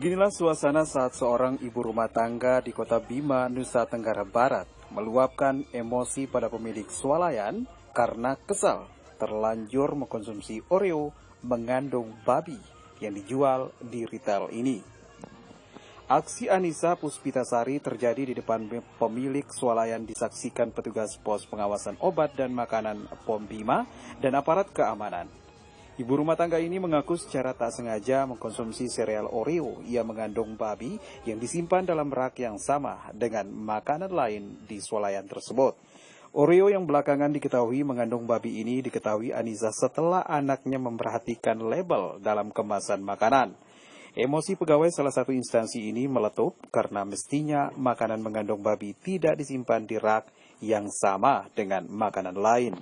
Beginilah suasana saat seorang ibu rumah tangga di kota Bima, Nusa Tenggara Barat meluapkan emosi pada pemilik swalayan karena kesal terlanjur mengkonsumsi Oreo mengandung babi yang dijual di retail ini. Aksi Anissa Puspitasari terjadi di depan pemilik swalayan disaksikan petugas pos pengawasan obat dan makanan POM Bima dan aparat keamanan. Ibu rumah tangga ini mengaku secara tak sengaja mengkonsumsi sereal Oreo yang mengandung babi yang disimpan dalam rak yang sama dengan makanan lain di swalayan tersebut. Oreo yang belakangan diketahui mengandung babi ini diketahui Anissa setelah anaknya memperhatikan label dalam kemasan makanan. Emosi pegawai salah satu instansi ini meletup karena mestinya makanan mengandung babi tidak disimpan di rak yang sama dengan makanan lain.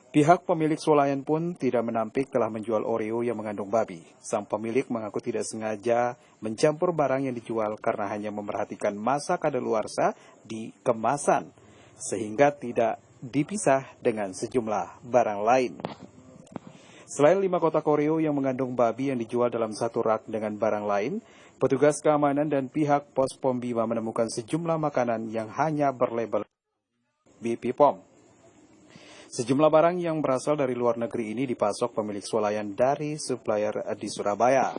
Pihak pemilik swalayan pun tidak menampik telah menjual Oreo yang mengandung babi. Sang pemilik mengaku tidak sengaja mencampur barang yang dijual karena hanya memperhatikan masa kadaluarsa di kemasan, sehingga tidak dipisah dengan sejumlah barang lain. Selain 5 kotak Oreo yang mengandung babi yang dijual dalam satu rak dengan barang lain, petugas keamanan dan pihak pos POM Bima menemukan sejumlah makanan yang hanya berlabel BP POM. Sejumlah barang yang berasal dari luar negeri ini dipasok pemilik swalayan dari supplier di Surabaya.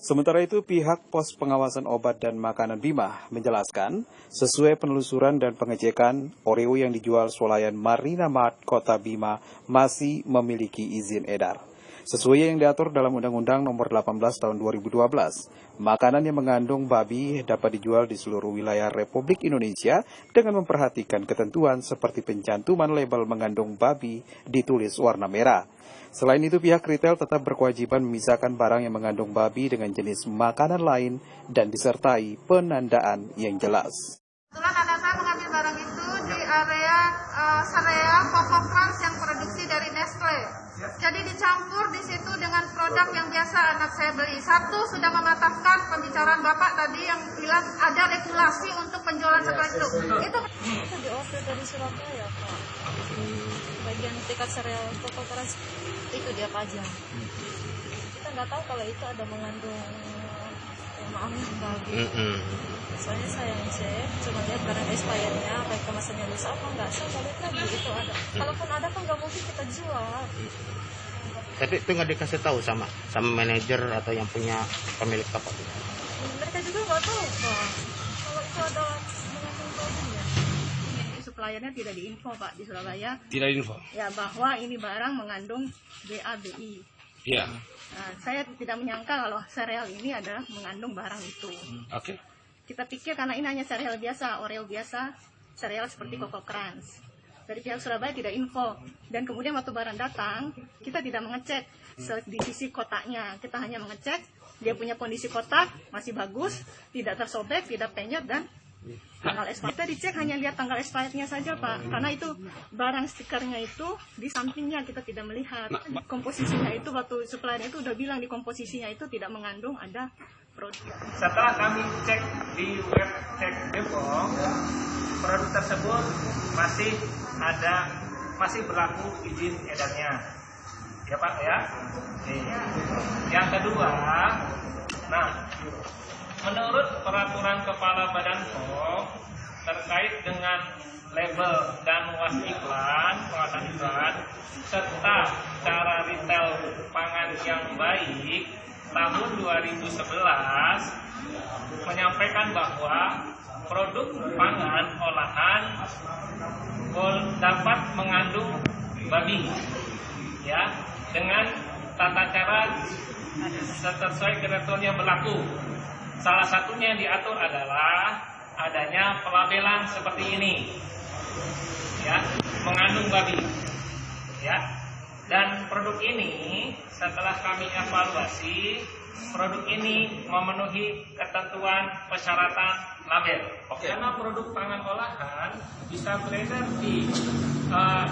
Sementara itu, pihak pos pengawasan obat dan makanan Bima menjelaskan, sesuai penelusuran dan pengecekan, Oreo yang dijual swalayan Marina Mart Kota Bima masih memiliki izin edar. Sesuai yang diatur dalam Undang-Undang Nomor 18 Tahun 2012, makanan yang mengandung babi dapat dijual di seluruh wilayah Republik Indonesia dengan memperhatikan ketentuan seperti pencantuman label mengandung babi ditulis warna merah. Selain itu, pihak retail tetap berkewajiban memisahkan barang yang mengandung babi dengan jenis makanan lain dan disertai penandaan yang jelas. Kebetulan anak saya mengambil barang itu di area sereal Coco Crunch yang produksi dari Nestle. Jadi dicampur di situ dengan produk yang biasa anak saya beli. Satu, sudah mematahkan pembicaraan Bapak tadi yang bilang ada regulasi untuk penjualan seperti itu. Itu diorder dari Surabaya, Pak. Bagian tiket sereal Coco Crunch itu dia pajang. Kita nggak tahu kalau itu ada mengandung babi. Soalnya saya ngecek, cuma lihat barang expirednya, baik kemasannya rusak apa enggak, saya nggak lihat lagi itu ada. Kalaupun ada kan nggak mungkin kita jual. Tapi itu nggak dikasih tahu sama manajer atau yang punya pemilik toko? Mereka juga nggak tahu, Pak. Kalau itu ada mengandung babinya. suppliernya tidak diinfo Pak di Surabaya. Tidak info. Ya, bahwa ini barang mengandung BABI. Iya. Nah, saya tidak menyangka kalau sereal ini adalah mengandung barang itu. Oke. Kita pikir karena ini hanya sereal biasa, Oreo biasa, sereal seperti Coco Crunch. Dari pihak Surabaya tidak info. Dan kemudian waktu barang datang, kita tidak mengecek di sisi kotaknya. Kita hanya mengecek dia punya kondisi kotak masih bagus, tidak tersobek, tidak penyet, dan tanggal expired. Kita dicek hanya lihat tanggal expirednya saja Pak. Karena itu barang stikernya itu di sampingnya kita tidak melihat. Komposisinya itu waktu supplier itu udah bilang di komposisinya itu tidak mengandung ada produk. Setelah kami cek di web cek Bepom, produk tersebut masih berlaku izin edarnya. Ya Pak ya. Yang kedua, menurut peraturan Kepala Badan POM terkait dengan label dan luas iklan, pengawasan iklan, serta cara retail pangan yang baik tahun 2011 menyampaikan bahwa produk pangan olahan dapat mengandung babi, ya, dengan tata cara sesuai ketentuan yang berlaku. Salah satunya yang diatur adalah adanya pelabelan seperti ini, ya, mengandung babi, ya. Dan produk ini setelah kami evaluasi, produk ini memenuhi ketentuan persyaratan label. Karena produk pangan olahan bisa beredar di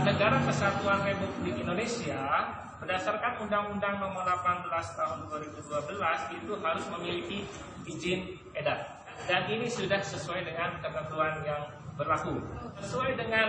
Negara Kesatuan Republik Indonesia berdasarkan Undang-Undang Nomor 18 Tahun 2012 itu harus memiliki izin edar. Dan ini sudah sesuai dengan ketentuan yang berlaku. Sesuai dengan